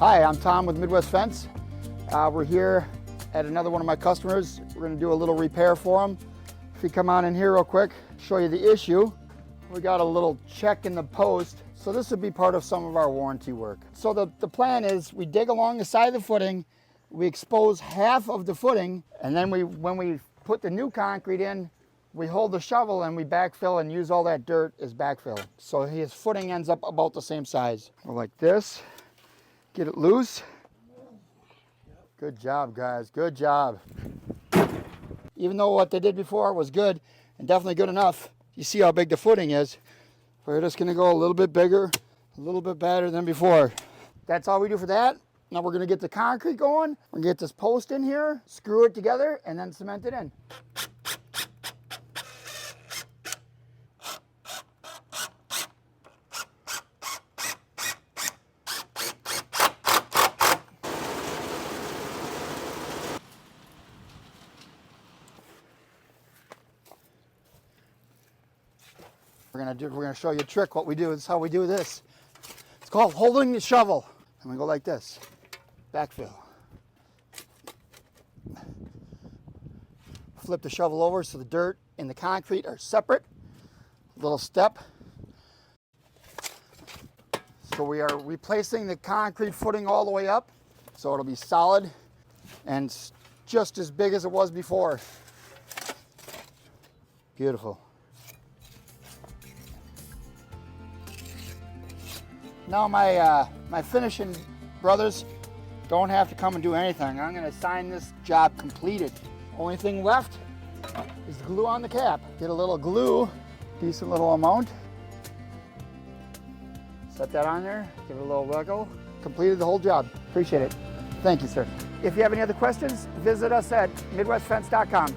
Hi, I'm Tom with Midwest Fence. We're here at another one of my customers. We're going to do a little repair for them. If you come on in here real quick, show you the issue. We got a little check in the post. So this would be part of some of our warranty work. So the plan is we dig along the side of the footing, we expose half of the footing, and then when we put the new concrete in, we hold the shovel and we backfill and use all that dirt as backfill. So his footing ends up about the same size. Go like this, get it loose. Good job, guys, good job. Even though what they did before was good and definitely good enough, you see how big the footing is. We're just gonna go a little bit bigger, a little bit better than before. That's all we do for that. Now we're gonna get the concrete going. We're gonna get this post in here, screw it together, and then cement it in. We're gonna show you a trick. What we do is how we do this. It's called holding the shovel. And we go like this, backfill. Flip the shovel over so the dirt and the concrete are separate. Little step. So we are replacing the concrete footing all the way up, so it'll be solid and just as big as it was before. Beautiful. Now my finishing brothers don't have to come and do anything. I'm gonna sign this job completed. Only thing left is the glue on the cap. Get a little glue, decent little amount. Set that on there, give it a little wiggle. Completed the whole job. Appreciate it. Thank you, sir. If you have any other questions, visit us at midwestfence.com.